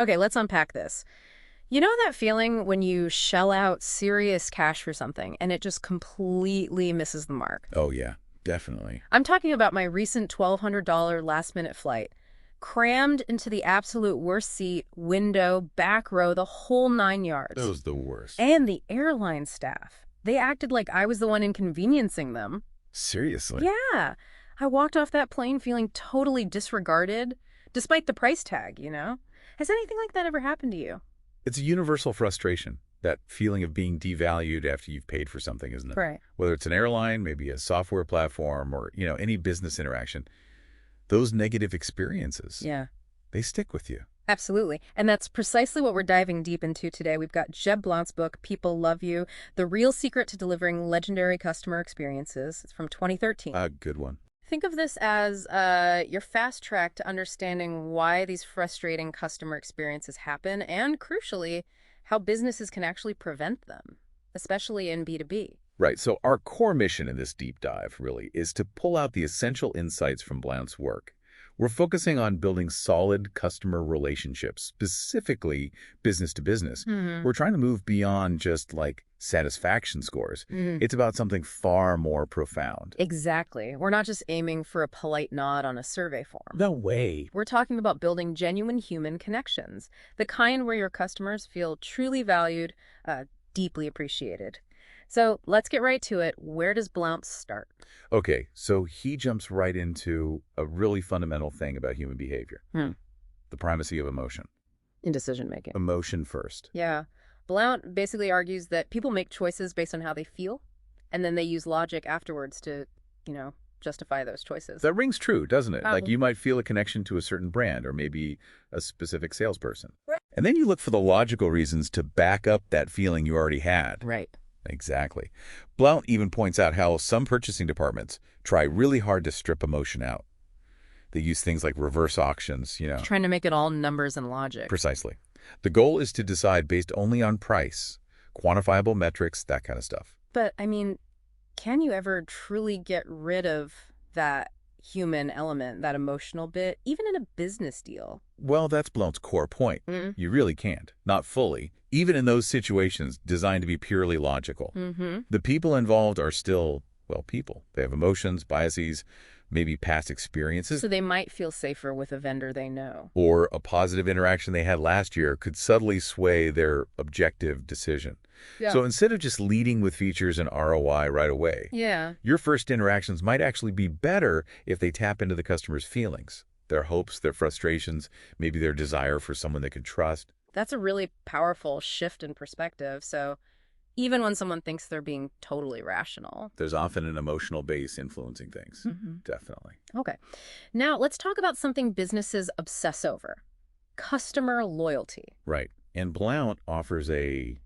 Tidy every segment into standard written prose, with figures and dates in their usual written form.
Okay, let's unpack this. You know that feeling when you shell out serious cash for something and it just completely misses the mark? Oh, yeah, definitely. I'm talking about my recent $1,200 last-minute flight. Crammed into the absolute worst seat, window, back row, the whole 9 yards. Those the worst. And the airline staff. They acted like I was the one inconveniencing them. Seriously. Yeah. I walked off that plane feeling totally disregarded, despite the price tag, you know? Has anything like that ever happened to you? It's a universal frustration, that feeling of being devalued after you've paid for something, isn't it? Right. Whether it's an airline, maybe a software platform, or, any business interaction, those negative experiences, Yeah. they stick with you. Absolutely. And that's precisely what we're diving deep into today. We've got Jeb Blount's book, People Love You, The Real Secret to Delivering Legendary Customer Experiences. It's from 2013. A good one. Think of this as your fast track to understanding why these frustrating customer experiences happen and, crucially, how businesses can actually prevent them, especially in B2B. Right. So our core mission in this deep dive really is to pull out the essential insights from Blount's work. We're focusing on building solid customer relationships, specifically business to business. We're trying to move beyond just like satisfaction scores. It's about something far more profound. Exactly. We're not just aiming for a polite nod on a survey form. No way. We're talking about building genuine human connections, the kind where your customers feel truly valued, deeply appreciated. So let's get right to it. Where does Blount start? Okay, so he jumps right into a really fundamental thing about human behavior, Hmm. the primacy of emotion. In decision making. Emotion first. Yeah. Blount basically argues that people make choices based on how they feel, and then they use logic afterwards to, justify those choices. That rings true, doesn't it? Like Probably. you might feel a connection to a certain brand or maybe a specific salesperson. Right. And then you look for the logical reasons to back up that feeling you already had. Right. Exactly. Blount even points out how some purchasing departments try really hard to strip emotion out. They use things like reverse auctions. Trying to make it all numbers and logic. Precisely. The goal is to decide based only on price, quantifiable metrics, that kind of stuff. But, can you ever truly get rid of that human element, that emotional bit, even in a business deal? Well, that's Blount's core point. You really can't. Not fully. Even in those situations designed to be purely logical. The people involved are still, well, people. They have emotions, biases, maybe past experiences. So they might feel safer with a vendor they know. Or a positive interaction they had last year could subtly sway their objective decision. Yeah. So instead of just leading with features and ROI right away, Yeah. your first interactions might actually be better if they tap into the customer's feelings, their hopes, their frustrations, maybe their desire for someone they can trust. That's a really powerful shift in perspective. So even when someone thinks they're being totally rational. There's often an emotional base influencing things. Definitely. Okay. Now let's talk about something businesses obsess over. Customer loyalty. Right. And Blount offers a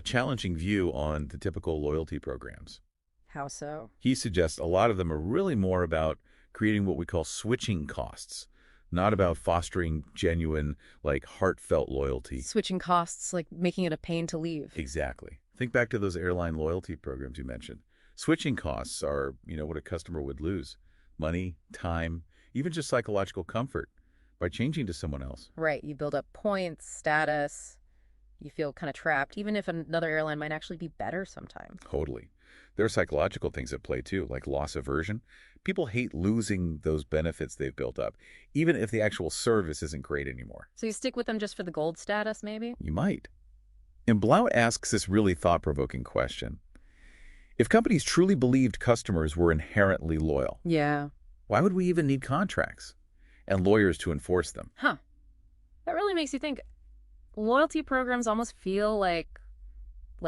challenging view on the typical loyalty programs. How so? He suggests a lot of them are really more about creating what we call switching costs, not about fostering genuine, heartfelt loyalty. Switching costs, like making it a pain to leave. Exactly. Think back to those airline loyalty programs you mentioned. Switching costs are, what a customer would lose. Money, time, even just psychological comfort by changing to someone else. Right. You build up points, status. You feel kind of trapped, even if another airline might actually be better sometimes. Totally. There are psychological things at play, too, like loss aversion. People hate losing those benefits they've built up, even if the actual service isn't great anymore. So you stick with them just for the gold status, maybe? You might. And Blount asks this really thought-provoking question. If companies truly believed customers were inherently loyal, Yeah. why would we even need contracts and lawyers to enforce them? Huh. That really makes you think. Loyalty programs almost feel like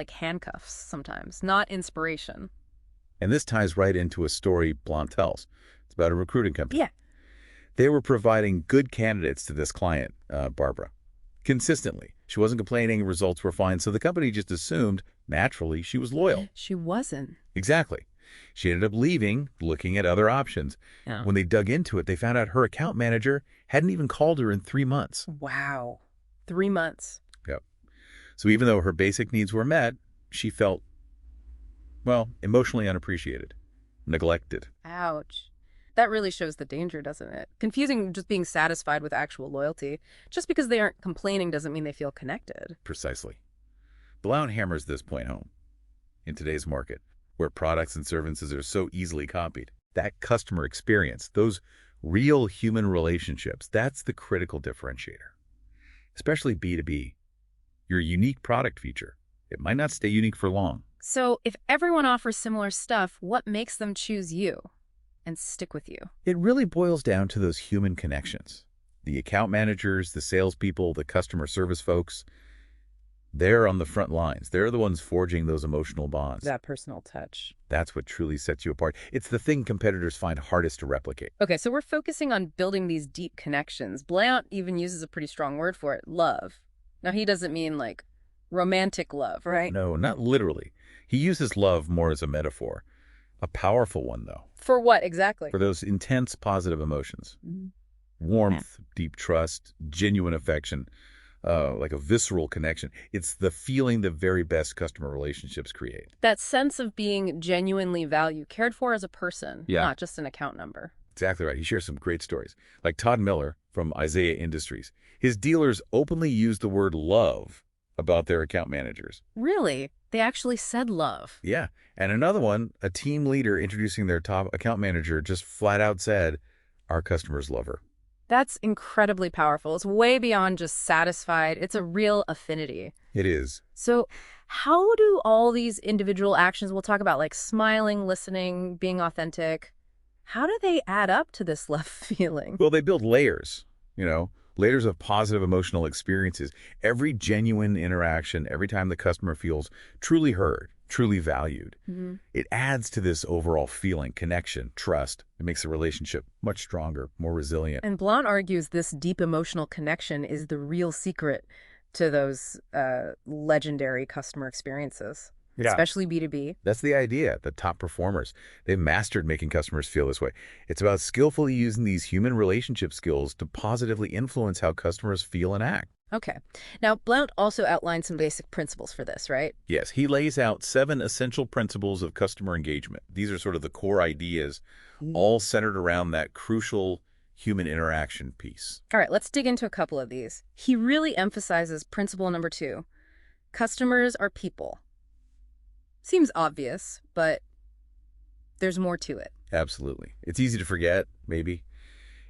handcuffs sometimes, not inspiration. And this ties right into a story Blount tells. It's about a recruiting company. Yeah. They were providing good candidates to this client, Barbara, consistently. She wasn't complaining, results were fine, so the company just assumed, naturally, she was loyal. She wasn't. Exactly. She ended up leaving, looking at other options. Yeah. When they dug into it, they found out her account manager hadn't even called her in 3 months. Wow. 3 months. Yep. So even though her basic needs were met, she felt, emotionally unappreciated, neglected. Ouch. That really shows the danger, doesn't it? Confusing just being satisfied with actual loyalty. Just because they aren't complaining doesn't mean they feel connected. Precisely. Blount hammers this point home. In today's market, where products and services are so easily copied, that customer experience, those real human relationships, that's the critical differentiator. Especially B2B. Your unique product feature, it might not stay unique for long. So if everyone offers similar stuff, what makes them choose you and stick with you? It really boils down to those human connections. The account managers, the salespeople, the customer service folks, they're on the front lines. They're the ones forging those emotional bonds. That personal touch. That's what truly sets you apart. It's the thing competitors find hardest to replicate. Okay, so we're focusing on building these deep connections. Blount even uses a pretty strong word for it, love. Now, he doesn't mean like romantic love, right? No, not literally. He uses love more as a metaphor. A powerful one, though. For what exactly? For those intense positive emotions. Mhm. Warmth, deep trust, genuine affection, like a visceral connection. It's the feeling the very best customer relationships create. That sense of being genuinely valued, cared for as a person, Yeah. not just an account number. Exactly right. He shares some great stories. Like Todd Miller from Isaiah Industries. His dealers openly use the word love about their account managers. Really? They actually said love. Yeah. And another one, a team leader introducing their top account manager just flat out said, our customers love her. That's incredibly powerful. It's way beyond just satisfied. It's a real affinity. It is. So how do all these individual actions, we'll talk about like smiling, listening, being authentic, how do they add up to this love feeling? Well, they build layers, layers of positive emotional experiences. Every genuine interaction, every time the customer feels truly heard, truly valued, it adds to this overall feeling, connection, trust. It makes the relationship much stronger, more resilient. And Blount argues this deep emotional connection is the real secret to those legendary customer experiences, especially B2B. That's the idea. The top performers, they've mastered making customers feel this way. It's about skillfully using these human relationship skills to positively influence how customers feel and act. Okay. Now, Blount also outlined some basic principles for this, right? Yes, he lays out 7 essential principles of customer engagement. These are sort of the core ideas, all centered around that crucial human interaction piece. All right, let's dig into a couple of these. He really emphasizes principle number 2. Customers are people. Seems obvious, but there's more to it. Absolutely. It's easy to forget, maybe.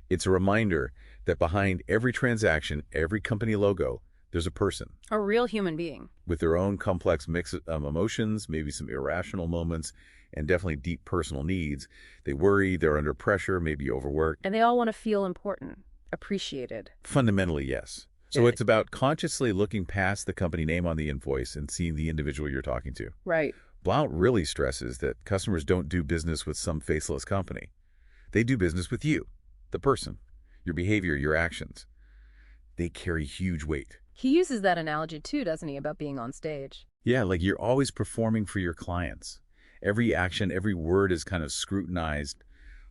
It's a reminder that behind every transaction, every company logo, there's a person. A real human being. With their own complex mix of emotions, maybe some irrational moments, and definitely deep personal needs. They worry, they're under pressure, maybe overworked. And they all want to feel important, appreciated. Fundamentally, yes. So it's about consciously looking past the company name on the invoice and seeing the individual you're talking to. Right. Blount really stresses that customers don't do business with some faceless company. They do business with you, the person, your behavior, your actions. They carry huge weight. He uses that analogy too, doesn't he, about being on stage? Yeah, like you're always performing for your clients. Every action, every word is kind of scrutinized.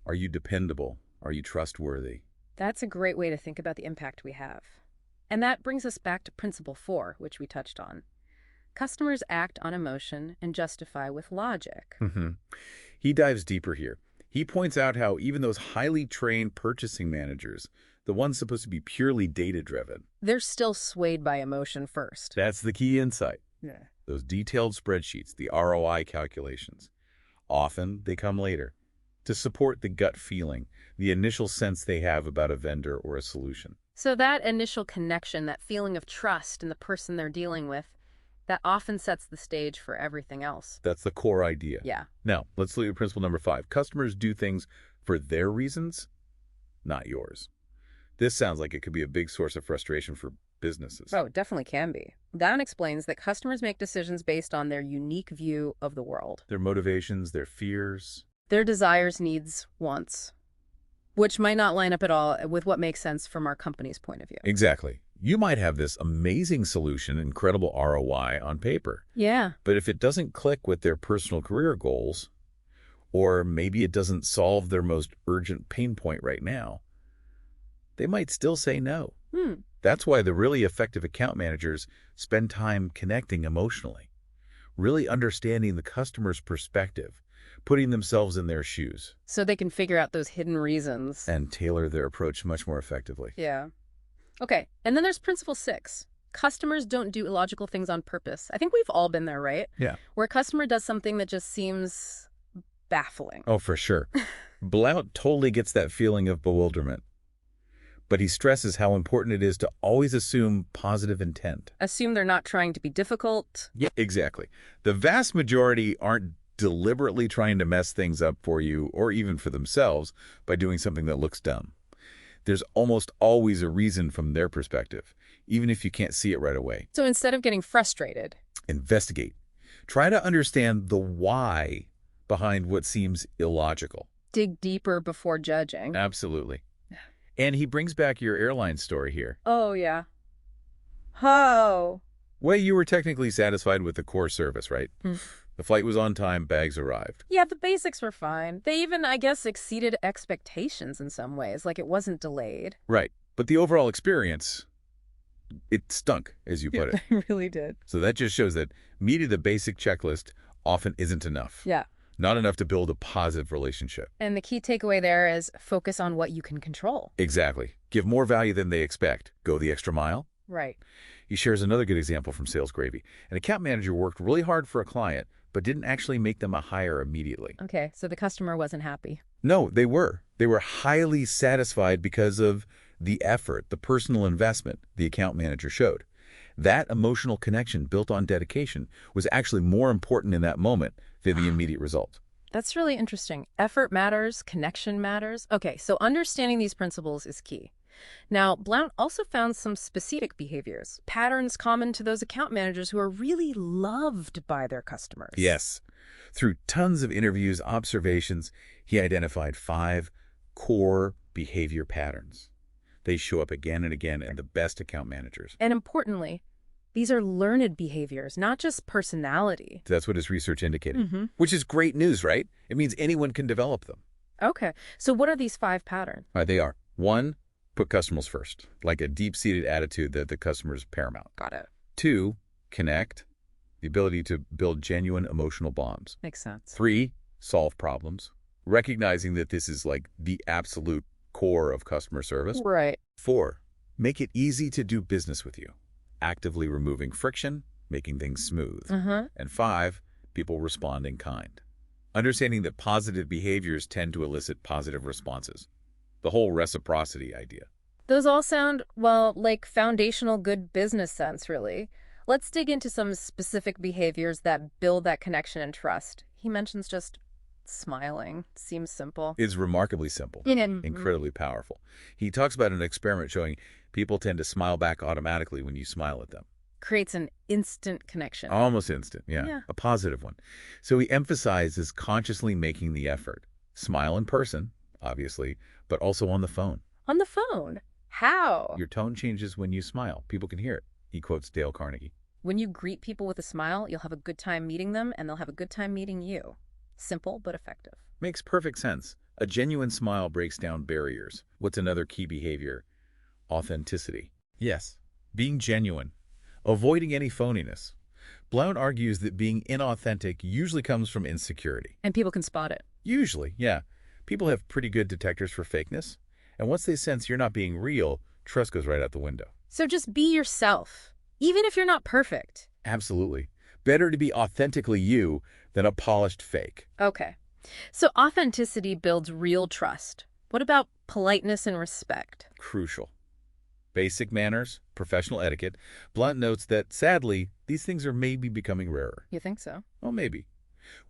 Are you dependable? Are you trustworthy? That's a great way to think about the impact we have. And that brings us back to principle 4, which we touched on. Customers act on emotion and justify with logic. He dives deeper here. He points out how even those highly trained purchasing managers, the ones supposed to be purely data-driven, They're still swayed by emotion first. that's the key insight. Yeah. Those detailed spreadsheets, the ROI calculations, often they come later to support the gut feeling, the initial sense they have about a vendor or a solution. So that initial connection, that feeling of trust in the person they're dealing with, that often sets the stage for everything else. That's the core idea. Yeah. Now, let's look at principle number 5. Customers do things for their reasons, not yours. This sounds like it could be a big source of frustration for businesses. Oh, it definitely can be. Down explains that customers make decisions based on their unique view of the world. Their motivations, their fears. Their desires, needs, wants, which might not line up at all with what makes sense from our company's point of view. Exactly. You might have this amazing solution, incredible ROI on paper. Yeah. But if it doesn't click with their personal career goals, or maybe it doesn't solve their most urgent pain point right now, they might still say no. That's why the really effective account managers spend time connecting emotionally, really understanding the customer's perspective, putting themselves in their shoes, So they can figure out those hidden reasons. and tailor their approach much more effectively. Yeah. Okay, and then there's principle 6. Customers don't do illogical things on purpose. I think we've all been there, right? Yeah. Where a customer does something that just seems baffling. Oh, for sure. Blount totally gets that feeling of bewilderment. But he stresses how important it is to always assume positive intent. Assume they're not trying to be difficult. Yeah, exactly. The vast majority aren't deliberately trying to mess things up for you or even for themselves by doing something that looks dumb. There's almost always a reason from their perspective, even if you can't see it right away. So instead of getting frustrated, Investigate. Try to understand the why behind what seems illogical. dig deeper before judging. Absolutely. And he brings back your airline story here. Oh, yeah. Oh. Well, you were technically satisfied with the core service, right? The flight was on time, bags arrived. Yeah, the basics were fine. They even, I guess, exceeded expectations in some ways, like it wasn't delayed. Right. But the overall experience, it stunk, as you put it. It really did. So that just shows that meeting the basic checklist often isn't enough. Yeah. Not enough to build a positive relationship. And the key takeaway there is focus on what you can control. Exactly. Give more value than they expect. Go the extra mile. Right. He shares another good example from Sales Gravy. An account manager worked really hard for a client, but didn't actually make them a hire immediately. Okay, so the customer wasn't happy. No, they were. They were highly satisfied because of the effort, the personal investment the account manager showed. That emotional connection built on dedication was actually more important in that moment than the immediate result. That's really interesting. Effort matters, connection matters. Okay, so understanding these principles is key. Now, Blount also found some specific behaviors, patterns common to those account managers who are really loved by their customers. Yes. Through tons of interviews, observations, he identified 5 core behavior patterns. They show up again and again in the best account managers. And importantly, these are learned behaviors, not just personality. That's what his research indicated, which is great news, right? It means anyone can develop them. Okay, so what are these 5 patterns? They are. 1, put customers first, like a deep-seated attitude that the customer is paramount. Got it. 2, connect, the ability to build genuine emotional bonds. Makes sense. 3, solve problems, recognizing that this is like the absolute core of customer service. Right. 4, make it easy to do business with you, actively removing friction, making things smooth. And 5, people respond in kind. Understanding that positive behaviors tend to elicit positive responses. The whole reciprocity idea. Those all sound, well, like foundational good business sense, really. Let's dig into some specific behaviors that build that connection and trust. He mentions just smiling. Seems simple. It's remarkably simple, incredibly powerful. He talks about an experiment showing people tend to smile back automatically when you smile at them. Creates an instant connection. Almost instant, yeah. A positive one. So he emphasizes consciously making the effort. Smile in person, obviously, but also on the phone. On the phone? How? Your tone changes when you smile. People can hear it. He quotes Dale Carnegie. When you greet people with a smile, you'll have a good time meeting them, and they'll have a good time meeting you. Simple but effective. Makes perfect sense. A genuine smile breaks down barriers. What's another key behavior? Authenticity. Yes, being genuine. Avoiding any phoniness. Blount argues that being inauthentic usually comes from insecurity. And people can spot it. Usually, yeah. People have pretty good detectors for fakeness. And once they sense you're not being real, trust goes right out the window. So just be yourself, even if you're not perfect. Absolutely. Better to be authentically you than a polished fake. Okay. So authenticity builds real trust. What about politeness and respect? Crucial. Basic manners, professional etiquette. Blount notes that, sadly, these things are maybe becoming rarer. You think so? Well, maybe.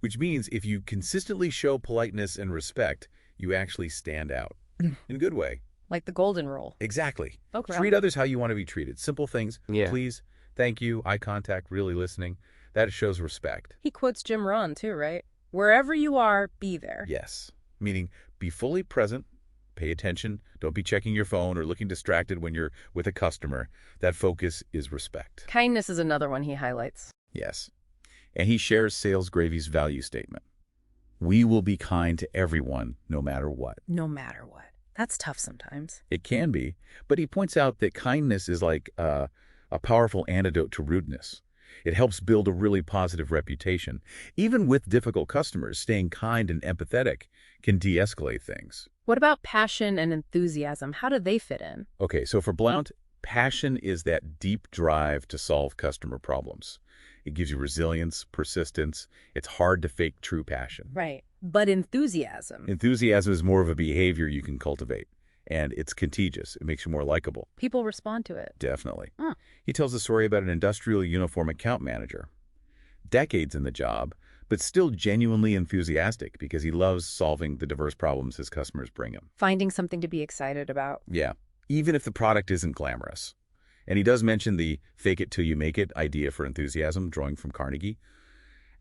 Which means if you consistently show politeness and respect, you actually stand out. In a good way. Like the golden rule. Exactly. Okay. Treat others how you want to be treated. Simple things. Yeah. Please, thank you, eye contact, really listening. That shows respect. He quotes Jim Rohn too, right? Wherever you are, be there. Yes. Meaning be fully present, pay attention, don't be checking your phone or looking distracted when you're with a customer. That focus is respect. Kindness is another one he highlights. Yes. And he shares Sales Gravy's value statement. We will be kind to everyone, no matter what. No matter what. That's tough sometimes. It can be, but he points out that kindness is like a powerful antidote to rudeness. It helps build a really positive reputation. Even with difficult customers, staying kind and empathetic can de-escalate things. What about passion and enthusiasm? How do they fit in? Okay, so for Blount, passion is that deep drive to solve customer problems. It gives you resilience, persistence. It's hard to fake true passion. Right. But enthusiasm. Enthusiasm is more of a behavior you can cultivate, and it's contagious. It makes you more likable. People respond to it. Definitely. Huh. He tells a story about an industrial uniform account manager. Decades in the job, but still genuinely enthusiastic because he loves solving the diverse problems his customers bring him. Finding something to be excited about. Yeah, even if the product isn't glamorous. And he does mention the fake it till you make it idea for enthusiasm, drawing from Carnegie.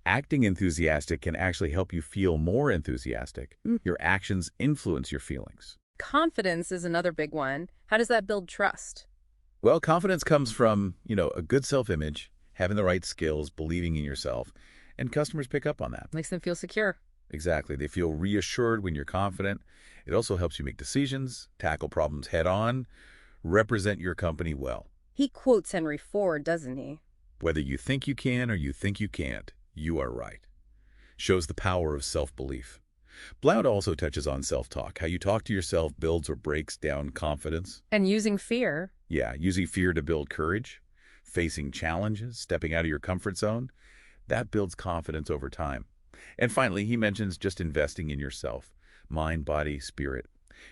Acting enthusiastic can actually help you feel more enthusiastic. Your actions influence your feelings. Confidence is another big one. How does that build trust? Well, confidence comes from, a good self-image, having the right skills, believing in yourself, and customers pick up on that. Makes them feel secure. Exactly. They feel reassured when you're confident. It also helps you make decisions, tackle problems head on, represent your company well. He quotes Henry Ford, doesn't he? Whether you think you can or you think you can't, you are right. Shows the power of self-belief. Blount also touches on self-talk. How you talk to yourself builds or breaks down confidence. And using fear. Yeah, using fear to build courage, facing challenges, stepping out of your comfort zone. That builds confidence over time. And finally, he mentions just investing in yourself, mind, body, spirit.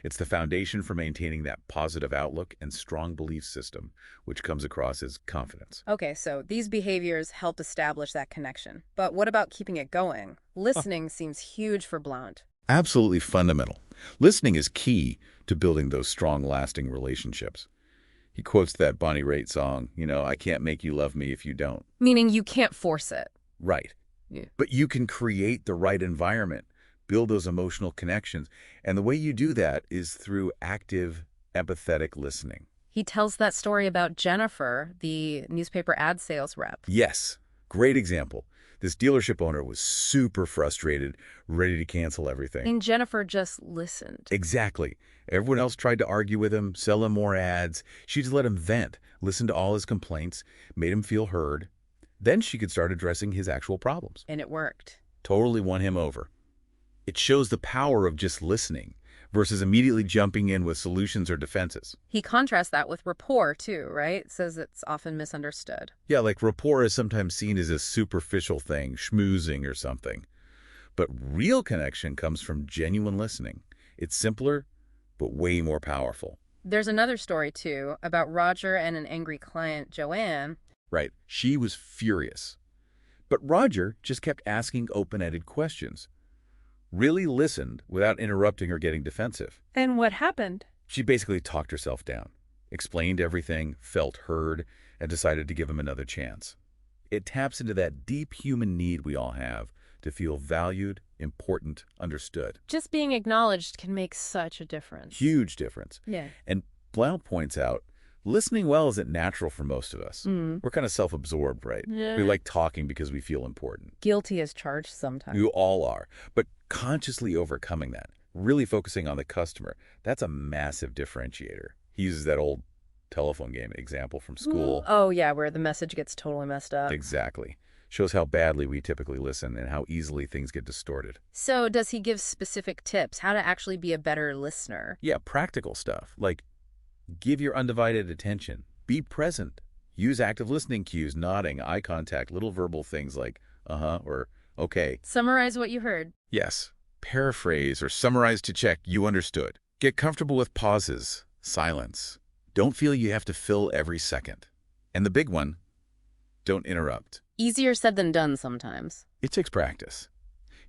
It's the foundation for maintaining that positive outlook and strong belief system, which comes across as confidence. Okay, so these behaviors help establish that connection. But what about keeping it going? Listening seems huge for Blount. Absolutely fundamental. Listening is key to building those strong, lasting relationships. He quotes that Bonnie Raitt song, I can't make you love me if you don't. Meaning you can't force it. Right. Yeah. But you can create the right environment, build those emotional connections. And the way you do that is through active, empathetic listening. He tells that story about Jennifer, the newspaper ad sales rep. Yes, great example. This dealership owner was super frustrated, ready to cancel everything. And Jennifer just listened. Exactly. Everyone else tried to argue with him, sell him more ads. She just let him vent, listened to all his complaints, made him feel heard. Then she could start addressing his actual problems. And it worked. Totally won him over. It shows the power of just listening versus immediately jumping in with solutions or defenses. He contrasts that with rapport, too, right? Says it's often misunderstood. Yeah, like rapport is sometimes seen as a superficial thing, schmoozing or something. But real connection comes from genuine listening. It's simpler, but way more powerful. There's another story, too, about Roger and an angry client, Joanne. Right. She was furious. But Roger just kept asking open-ended questions. Really listened without interrupting or getting defensive. And what happened? She basically talked herself down, explained everything, felt heard, and decided to give him another chance. It taps into that deep human need we all have to feel valued, important, understood. Just being acknowledged can make such a difference. Huge difference. Yeah. And Blount points out, listening well isn't natural for most of us. We're kind of self-absorbed, right? Yeah. We like talking because we feel important. Guilty as charged sometimes. You all are. But consciously overcoming that, really focusing on the customer, that's a massive differentiator. He uses that old telephone game example from school. Oh, yeah, where the message gets totally messed up. Exactly. Shows how badly we typically listen and how easily things get distorted. So does he give specific tips how to actually be a better listener? Yeah, practical stuff, like give your undivided attention, be present, use active listening cues, nodding, eye contact, little verbal things like uh-huh or okay. Summarize what you heard. Yes. Paraphrase or summarize to check you understood. Get comfortable with pauses, silence. Don't feel you have to fill every second. And the big one, don't interrupt. Easier said than done sometimes. It takes practice.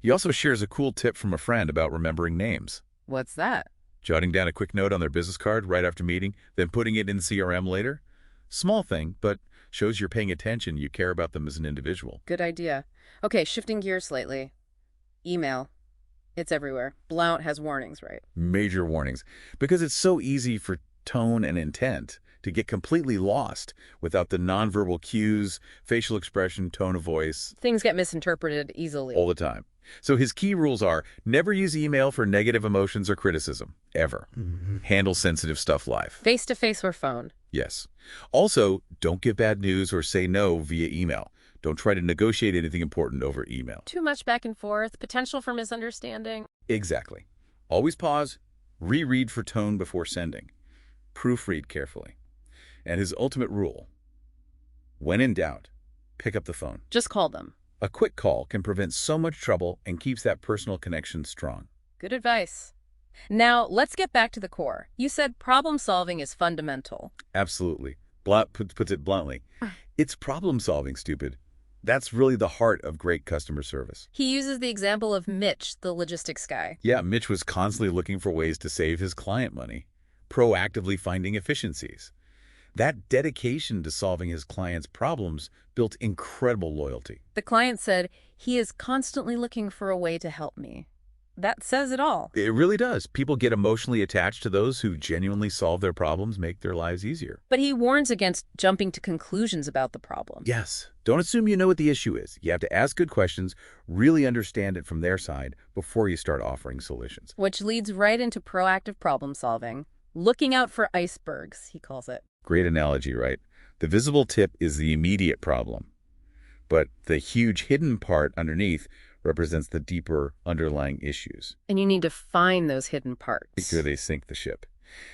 He also shares a cool tip from a friend about remembering names. What's that? Jotting down a quick note on their business card right after meeting, then putting it in CRM later. Small thing, but shows you're paying attention, you care about them as an individual. Good idea. Okay, shifting gears slightly. Email. It's everywhere. Blount has warnings, right? Major warnings, because it's so easy for tone and intent to get completely lost without the nonverbal cues, facial expression, tone of voice. Things get misinterpreted easily. All the time. So his key rules are never use email for negative emotions or criticism, ever. Handle sensitive stuff live. Face-to-face or phone. Yes. Also, don't give bad news or say no via email. Don't try to negotiate anything important over email. Too much back and forth, potential for misunderstanding. Exactly. Always pause, reread for tone before sending. Proofread carefully. And his ultimate rule: when in doubt, pick up the phone. Just call them. A quick call can prevent so much trouble and keeps that personal connection strong. Good advice. Now, let's get back to the core. You said problem solving is fundamental. Absolutely. Blunt puts it bluntly. It's problem solving, stupid. That's really the heart of great customer service. He uses the example of Mitch, the logistics guy. Yeah, Mitch was constantly looking for ways to save his client money, proactively finding efficiencies. That dedication to solving his clients' problems built incredible loyalty. The client said, he is constantly looking for a way to help me. That says it all. It really does. People get emotionally attached to those who genuinely solve their problems, make their lives easier. But he warns against jumping to conclusions about the problem. Yes. Don't assume you know what the issue is. You have to ask good questions, really understand it from their side before you start offering solutions. Which leads right into proactive problem solving. Looking out for icebergs, he calls it. Great analogy, right? The visible tip is the immediate problem, but the huge hidden part underneath represents the deeper underlying issues. And you need to find those hidden parts. Before they sink the ship.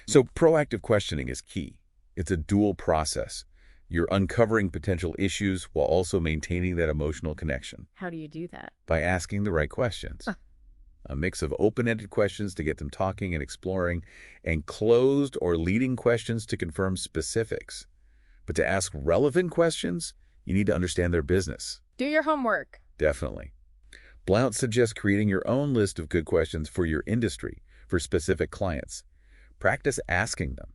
So proactive questioning is key. It's a dual process. You're uncovering potential issues while also maintaining that emotional connection. How do you do that? By asking the right questions. A mix of open-ended questions to get them talking and exploring, and closed or leading questions to confirm specifics. But to ask relevant questions, you need to understand their business. Do your homework. Definitely. Blount suggests creating your own list of good questions for your industry, for specific clients. Practice asking them.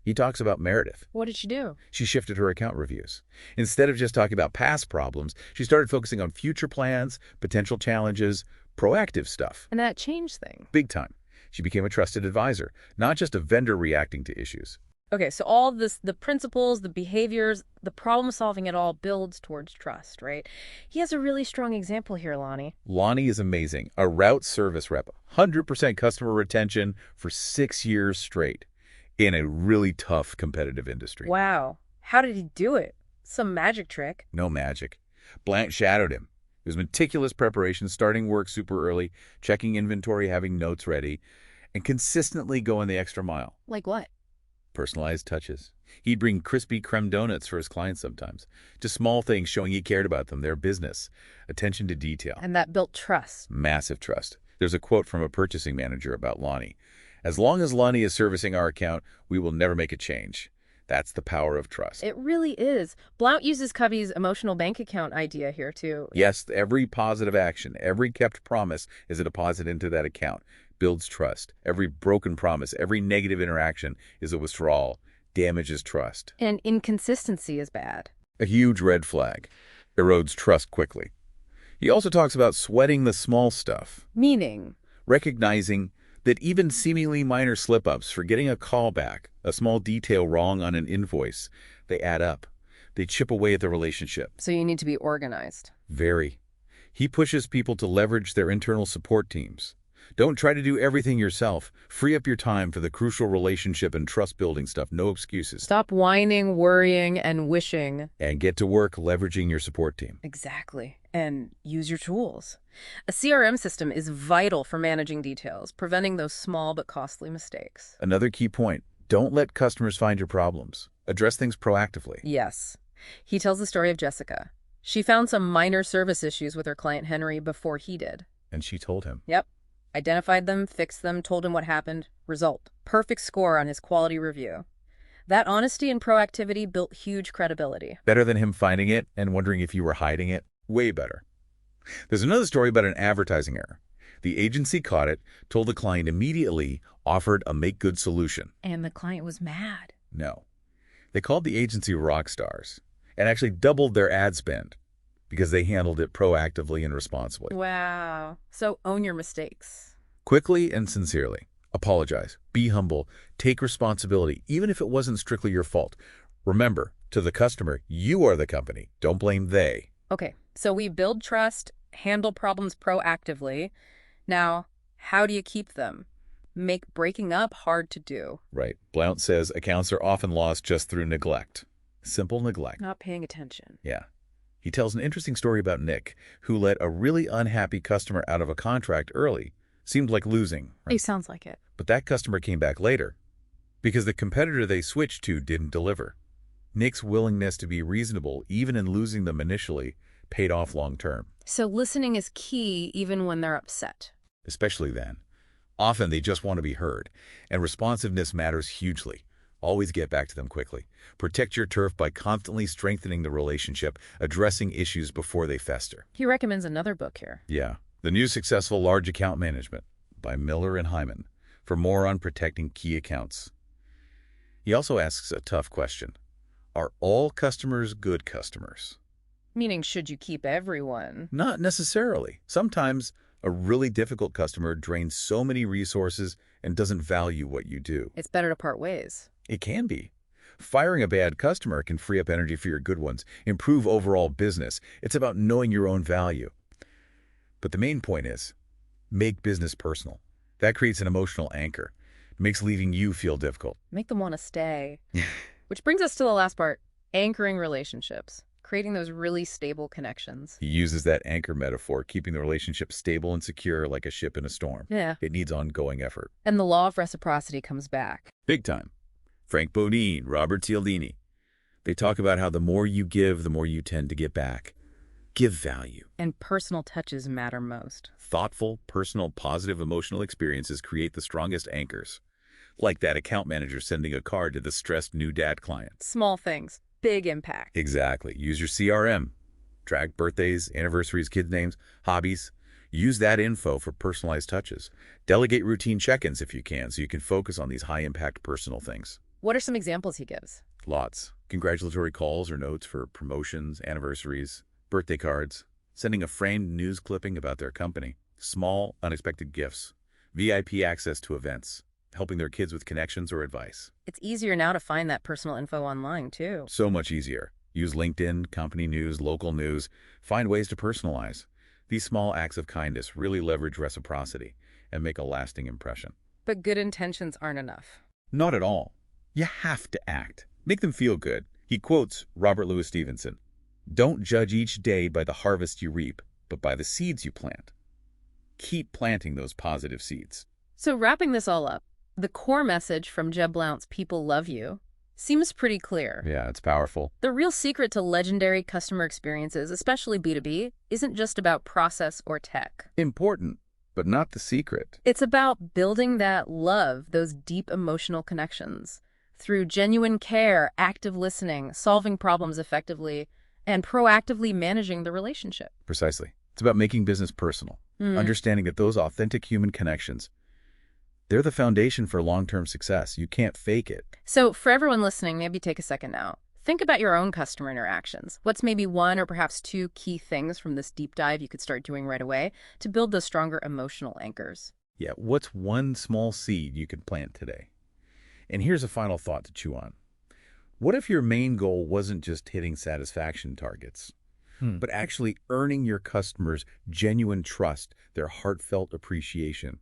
He talks about Meredith. What did she do? She shifted her account reviews. Instead of just talking about past problems, she started focusing on future plans, potential challenges, proactive stuff. And that changed things. Big time. She became a trusted advisor, not just a vendor reacting to issues. Okay, so all this, the principles, the behaviors, the problem solving, it all builds towards trust, right? He has a really strong example here, Lonnie. Lonnie is amazing. A route service rep, 100% customer retention for 6 years straight in a really tough competitive industry. Wow. How did he do it? Some magic trick. No magic. Blount shadowed him. It was meticulous preparation, starting work super early, checking inventory, having notes ready, and consistently going the extra mile. Like what? Personalized touches. He'd bring crispy creme donuts for his clients sometimes. Just small things showing he cared about them, their business. Attention to detail. And that built trust. Massive trust. There's a quote from a purchasing manager about Lonnie. As long as Lonnie is servicing our account, we will never make a change. That's the power of trust. It really is. Blount uses Covey's emotional bank account idea here, too. Yes, every positive action, every kept promise is a deposit into that account. Builds trust. Every broken promise, every negative interaction is a withdrawal. Damages trust. And inconsistency is bad. A huge red flag. Erodes trust quickly. He also talks about sweating the small stuff. Meaning? Recognizing that even seemingly minor slip-ups, forgetting a callback, a small detail wrong on an invoice, they add up. They chip away at the relationship. So you need to be organized. Very. He pushes people to leverage their internal support teams. Don't try to do everything yourself. Free up your time for the crucial relationship and trust-building stuff. No excuses. Stop whining, worrying, and wishing. And get to work leveraging your support team. Exactly. And use your tools. A CRM system is vital for managing details, preventing those small but costly mistakes. Another key point, don't let customers find your problems. Address things proactively. Yes. He tells the story of Jessica. She found some minor service issues with her client Henry before he did. And she told him. Yep. Identified them, fixed them, told him what happened. Result: perfect score on his quality review. That honesty and proactivity built huge credibility. Better than him finding it and wondering if you were hiding it? Way better. There's another story about an advertising error. The agency caught it, told the client immediately, offered a make-good solution. And the client was mad. No. They called the agency rock stars and actually doubled their ad spend because they handled it proactively and responsibly. Wow. So own your mistakes. Quickly and sincerely. Apologize. Be humble. Take responsibility, even if it wasn't strictly your fault. Remember, to the customer, you are the company. Don't blame they. Okay, so we build trust, handle problems proactively. Now, how do you keep them? Make breaking up hard to do. Right. Blount says accounts are often lost just through neglect. Simple neglect. Not paying attention. Yeah. He tells an interesting story about Nick, who let a really unhappy customer out of a contract early. Seemed like losing, It right? sounds like it. But that customer came back later because the competitor they switched to didn't deliver. Nick's willingness to be reasonable, even in losing them initially, paid off long term. So listening is key even when they're upset. Especially then. Often they just want to be heard, and responsiveness matters hugely. Always get back to them quickly. Protect your turf by constantly strengthening the relationship, addressing issues before they fester. He recommends another book here. Yeah. The New Successful Large Account Management by Miller and Hyman for more on protecting key accounts. He also asks a tough question. Are all customers good customers? Meaning, should you keep everyone? Not necessarily. Sometimes a really difficult customer drains so many resources and doesn't value what you do. It's better to part ways. It can be. Firing a bad customer can free up energy for your good ones, improve overall business. It's about knowing your own value. But the main point is, make business personal. That creates an emotional anchor. It makes leaving you feel difficult. Make them want to stay. Which brings us to the last part, anchoring relationships, creating those really stable connections. He uses that anchor metaphor, keeping the relationship stable and secure like a ship in a storm. Yeah. It needs ongoing effort. And the law of reciprocity comes back. Big time. Frank Bodine, Robert Cialdini. They talk about how the more you give, the more you tend to get back. Give value. And personal touches matter most. Thoughtful, personal, positive emotional experiences create the strongest anchors. Like that account manager sending a card to the stressed new dad client. Small things, big impact. Exactly. Use your CRM. Track birthdays, anniversaries, kids' names, hobbies. Use that info for personalized touches. Delegate routine check-ins if you can, so you can focus on these high-impact personal things. What are some examples he gives? Lots. Congratulatory calls or notes for promotions, anniversaries, birthday cards, sending a framed news clipping about their company, small, unexpected gifts, VIP access to events, helping their kids with connections or advice. It's easier now to find that personal info online, too. So much easier. Use LinkedIn, company news, local news. Find ways to personalize. These small acts of kindness really leverage reciprocity and make a lasting impression. But good intentions aren't enough. Not at all. You have to act. Make them feel good. He quotes Robert Louis Stevenson. Don't judge each day by the harvest you reap, but by the seeds you plant. Keep planting those positive seeds. So wrapping this all up, the core message from Jeb Blount's People Love You seems pretty clear. Yeah, it's powerful. The real secret to legendary customer experiences, especially B2B, isn't just about process or tech. Important, but not the secret. It's about building that love, those deep emotional connections, through genuine care, active listening, solving problems effectively, and proactively managing the relationship. Precisely. It's about making business personal, understanding that those authentic human connections, they're the foundation for long-term success. You can't fake it. So for everyone listening, maybe take a second now. Think about your own customer interactions. What's maybe one or perhaps two key things from this deep dive you could start doing right away to build those stronger emotional anchors? Yeah, what's one small seed you can plant today? And here's a final thought to chew on. What if your main goal wasn't just hitting satisfaction targets, but actually earning your customers' genuine trust, their heartfelt appreciation?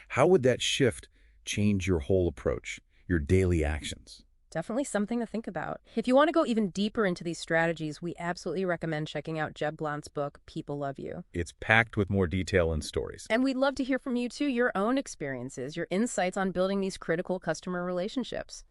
How would that shift change your whole approach, your daily actions? Definitely something to think about. If you want to go even deeper into these strategies, we absolutely recommend checking out Jeb Blount's book, People Love You. It's packed with more detail and stories. And we'd love to hear from you too, your own experiences, your insights on building these critical customer relationships.